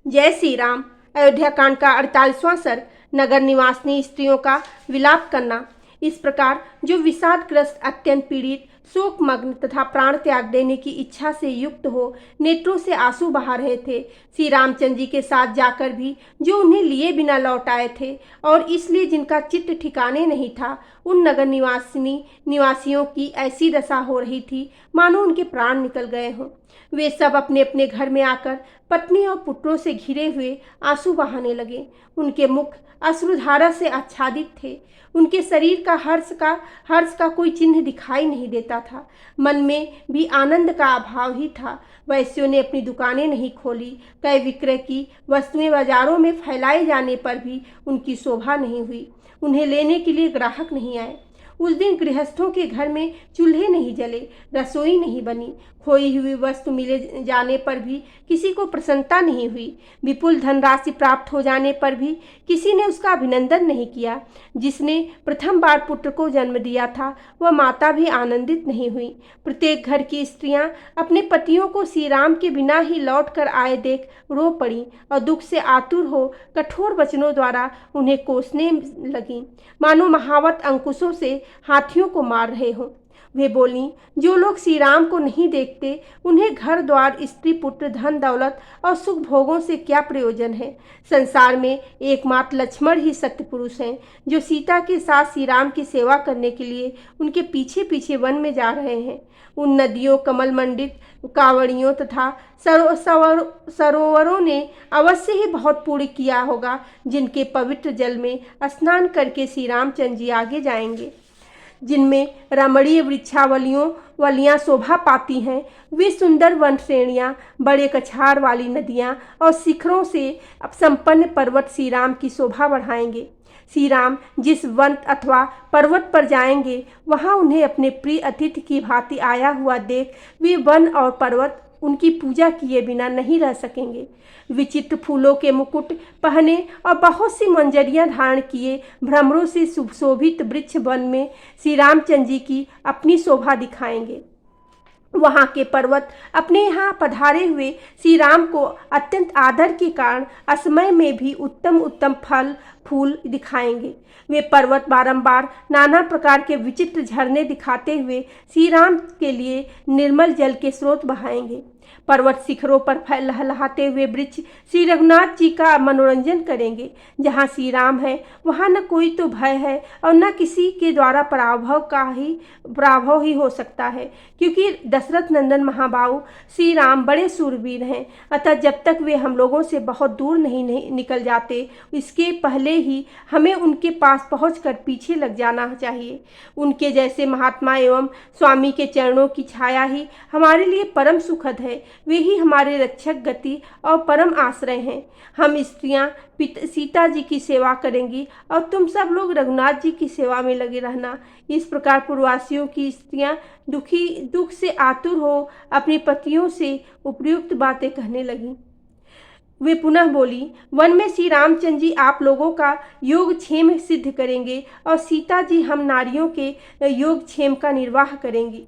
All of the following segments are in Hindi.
जय श्री राम। अयोध्या कांड का 48वां सर्ग। नगर निवासिनी स्त्रियों का विलाप करना। इस प्रकार जो विषादग्रस्त, अत्यंत पीड़ित, शोकमग्न तथा प्राण त्याग देने की इच्छा से युक्त हो नेत्रों से आंसू बहा रहे थे, श्री रामचंद्र जी के साथ जाकर भी जो उन्हें लिए बिना लौट आए थे और इसलिए जिनका चित्त ठिकाने नहीं था, उन नगर निवासियों की ऐसी दशा हो रही थी मानो उनके प्राण निकल गए हों। वे सब अपने अपने घर में आकर पत्नी और पुत्रों से घिरे हुए आंसू बहाने लगे। उनके मुख अश्रुधारा से आच्छादित थे। उनके शरीर का हर्ष का कोई चिन्ह दिखाई नहीं देता था। मन में भी आनंद का अभाव ही था। वैश्यों ने अपनी दुकानें नहीं खोली। क्रय विक्रय की वस्तुएं बाजारों में फैलाए जाने पर भी उनकी शोभा नहीं हुई। उन्हें लेने के लिए ग्राहक नहीं आए। उस दिन गृहस्थों के घर में चूल्हे नहीं जले, रसोई नहीं बनी। खोई हुई वस्तु मिले जाने पर भी किसी को प्रसन्नता नहीं हुई। विपुल धनराशि प्राप्त हो जाने पर भी किसी ने उसका अभिनंदन नहीं किया। जिसने प्रथम बार पुत्र को जन्म दिया था वह माता भी आनंदित नहीं हुई। प्रत्येक घर की स्त्रियां अपने पतियों को श्री राम के बिना ही लौट कर आए देख रो पड़ी और दुख से आतुर हो कठोर वचनों द्वारा उन्हें कोसने लगी, मानो महावत अंकुशों से हाथियों को मार रहे हों। वे बोली, जो लोग श्री राम को नहीं देखते उन्हें घर द्वार, स्त्री पुत्र, धन दौलत और सुख भोगों से क्या प्रयोजन है। संसार में एकमात्र लक्ष्मण ही सत्य पुरुष हैं जो सीता के साथ श्री राम की सेवा करने के लिए उनके पीछे पीछे वन में जा रहे हैं। उन नदियों, कमल मंडित कांवड़ियों तथा सरोवरों ने अवश्य ही बहुत पुण्य किया होगा, जिनके पवित्र जल में स्नान करके श्री रामचंद्र जी आगे जाएंगे। जिनमें रमणीय वलियां शोभा पाती हैं, वे सुंदर वन श्रेणियाँ, बड़े कछार वाली नदियाँ और शिखरों से संपन्न पर्वत श्री राम की शोभा बढ़ाएंगे। श्री राम जिस वन अथवा पर्वत पर जाएंगे वहाँ उन्हें अपने प्रिय अतिथि की भांति आया हुआ देख वे वन और पर्वत उनकी पूजा किए बिना नहीं रह सकेंगे। विचित्र फूलों के मुकुट पहने और बहुत सी मंजरियां धारण किए भ्रमरों से सुशोभित वृक्ष वन में श्री रामचंद्र जी की अपनी शोभा दिखाएंगे। वहाँ के पर्वत अपने यहाँ पधारे हुए श्री राम को अत्यंत आदर के कारण असमय में भी उत्तम उत्तम फल फूल दिखाएंगे। वे पर्वत बारंबार नाना प्रकार के विचित्र झरने दिखाते हुए श्री राम के लिए निर्मल जल के स्रोत बहाएंगे। पर्वत शिखरों पर लहलहाते हुए वृक्ष श्री रघुनाथ जी का मनोरंजन करेंगे। जहाँ श्री राम है वहाँ न कोई तो भय है और न किसी के द्वारा पराभव ही हो सकता है, क्योंकि दशरथ नंदन महाबाहु श्री राम बड़े सूरवीर हैं। अतः जब तक वे हम लोगों से बहुत दूर नहीं निकल जाते, इसके पहले ही हमें उनके पास पहुंचकर पीछे लग जाना चाहिए। उनके जैसे महात्मा एवं स्वामी के चरणों की छाया ही हमारे लिए परम सुखद है। वे ही हमारे रक्षक गति और परम आश्रय हैं। हम स्त्रियां सीता जी की सेवा करेंगी और तुम सब लोग रघुनाथ जी की सेवा में लगे रहना। इस प्रकार पूर्ववासियों की स्त्रियां दुख से आतुर हो अपने पतियों से उपयुक्त बातें कहने लगीं। वे पुनः बोली, वन में श्री रामचंद्र जी आप लोगों का योगक्षेम सिद्ध करेंगे और सीता जी हम नारियों के योगक्षेम का निर्वाह करेंगी।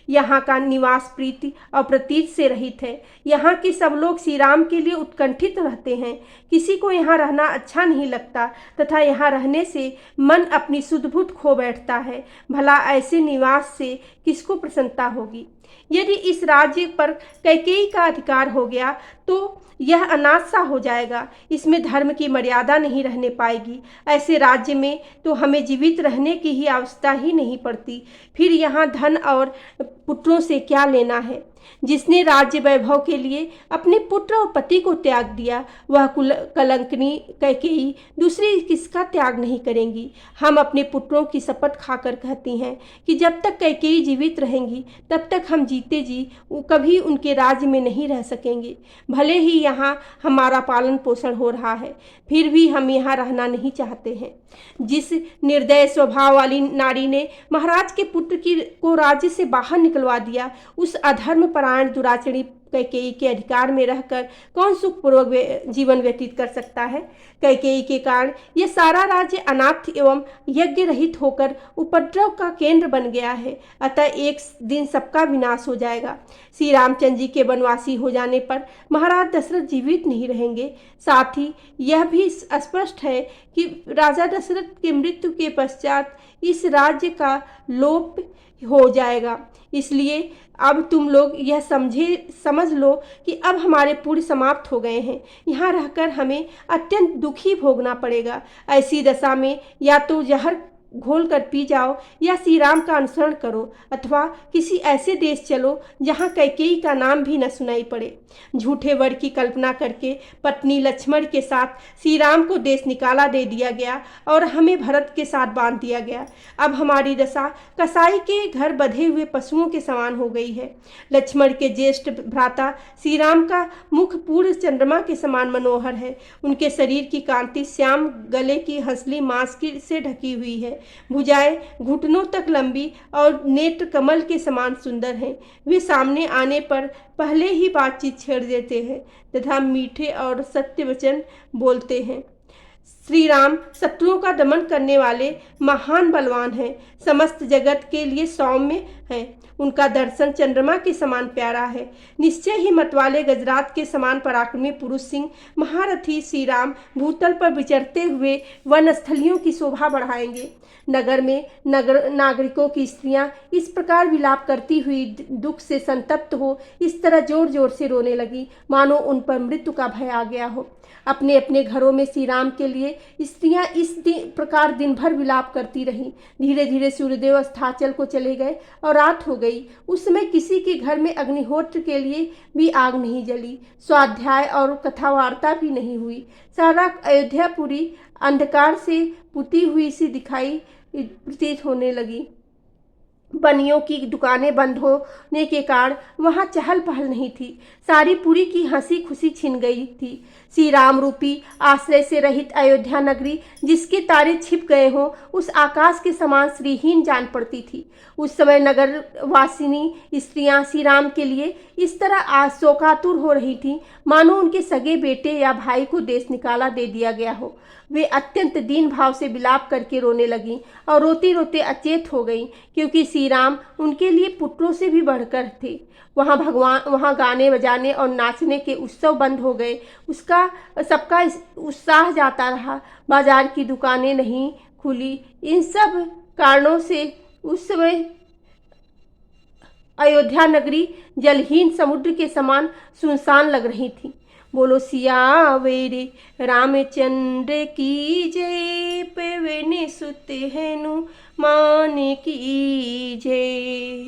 यहाँ का निवास प्रीति और प्रतीत से रहित है। यहाँ के सब लोग श्री राम के लिए उत्कंठित रहते हैं। किसी को यहाँ रहना अच्छा नहीं लगता तथा यहाँ रहने से मन अपनी सुध-बुध खो बैठता है। भला ऐसे निवास से किसको प्रसन्नता होगी। यदि इस राज्य पर कैकेयी का अधिकार हो गया तो यह अनाथ सा हो जाएगा। इसमें धर्म की मर्यादा नहीं रहने पाएगी। ऐसे राज्य में तो हमें जीवित रहने की ही आवश्यकता ही नहीं पड़ती। फिर यहाँ धन और पुत्रों से क्या लेना है। जिसने राज्य वैभव के लिए अपने पुत्र और पति को त्याग दिया, वह कलंकनी कैकेयी दूसरी किसका त्याग नहीं करेंगी। हम अपने पुत्रों की शपथ खाकर कहती हैं कि जब तक कैकेयी जीवित रहेंगी तब तक हम जीते जी कभी उनके राज्य में नहीं रह सकेंगे। भले ही यहाँ हमारा पालन पोषण हो रहा है, फिर भी हम यहाँ रहना नहीं चाहते हैं। जिस निर्दय स्वभाव वाली नारी ने महाराज के पुत्र को राज्य से बाहर निकलवा दिया, उस अधर्म परायण दुराचरी कैकेयी के अधिकार में रहकर कौन सुखपूर्वक जीवन व्यतीत कर सकता है। कैकेयी के कारण यह सारा राज्य अनाथ एवं यज्ञ रहित होकर उपद्रव का केंद्र बन गया है। अतः एक दिन सबका विनाश हो जाएगा। श्री रामचंद्र जी के वनवासी हो जाने पर महाराज दशरथ जीवित नहीं रहेंगे। साथ ही यह भी स्पष्ट है कि राजा दशरथ के मृत्यु के पश्चात इस राज्य का लोप हो जाएगा। इसलिए अब तुम लोग यह समझ लो कि अब हमारे पुण्य समाप्त हो गए हैं। यहाँ रहकर हमें अत्यंत दुखी भोगना पड़ेगा। ऐसी दशा में या तो जहर घोल कर पी जाओ या श्री राम का अनुसरण करो अथवा किसी ऐसे देश चलो जहाँ कैकेयी का नाम भी न सुनाई पड़े। झूठे वर की कल्पना करके पत्नी लक्ष्मण के साथ श्री राम को देश निकाला दे दिया गया और हमें भरत के साथ बांध दिया गया। अब हमारी दशा कसाई के घर बंधे हुए पशुओं के समान हो गई है। लक्ष्मण के ज्येष्ठ भ्राता श्री राम का मुख पूर्ण चंद्रमा के समान मनोहर है। उनके शरीर की कांति श्याम, गले की हंसली मांस से ढकी हुई है। भुजाएं घुटनों तक लंबी और नेत्र कमल के समान सुंदर हैं। वे सामने आने पर पहले ही बातचीत छेड़ देते हैं तथा मीठे और सत्य वचन बोलते हैं। श्री राम शत्रुओं का दमन करने वाले महान बलवान हैं, समस्त जगत के लिए सौम्य हैं। उनका दर्शन चंद्रमा के समान प्यारा है। निश्चय ही मतवाले गजरात के समान पराक्रमी पुरुष सिंह महारथी श्री राम भूतल पर विचरते हुए वनस्थलियों की शोभा बढ़ाएंगे। नगर में नागरिकों की स्त्रियां इस प्रकार विलाप करती हुई दुख से संतप्त हो इस तरह जोर जोर से रोने लगी मानो उन पर मृत्यु का भय आ गया हो। अपने अपने घरों में श्री राम के लिए स्त्रियां इस प्रकार दिन भर विलाप करती रहीं। धीरे धीरे सूर्यदेव अस्ताचल को चले गए और रात हो गई। उस समय किसी के घर में अग्निहोत्र के लिए भी आग नहीं जली, स्वाध्याय और कथा वार्ता भी नहीं हुई। सारा अयोध्यापुरी अंधकार से पुती हुई सी दिखाई प्रतीत होने लगी। बनियों की दुकानें बंद होने के कारण वहां चहल पहल नहीं थी। सारी पुरी की हंसी खुशी छिन गई थी। श्री राम रूपी आश्रय से रहित अयोध्या नगरी जिसके तारे छिप गए हों उस आकाश के समान श्रीहीन जान पड़ती थी। उस समय नगर वासिनी स्त्रियां श्री राम के लिए इस तरह शोकातुर हो रही थीं मानो उनके सगे बेटे या भाई को देश निकाला दे दिया गया हो। वे अत्यंत दीन भाव से विलाप करके रोने लगीं और रोते रोते अचेत हो गईं, क्योंकि श्री राम उनके लिए पुत्रों से भी बढ़कर थे। वहाँ गाने बजाने और नाचने के उत्सव बंद हो गए। सबका उत्साह जाता रहा। बाजार की दुकानें नहीं खुली। इन सब कारणों से उस समय अयोध्या नगरी जलहीन समुद्र के समान सुनसान लग रही थी। बोलो सियावेरे रामचंद्र की जय, पवन सुत हनुमान की जय।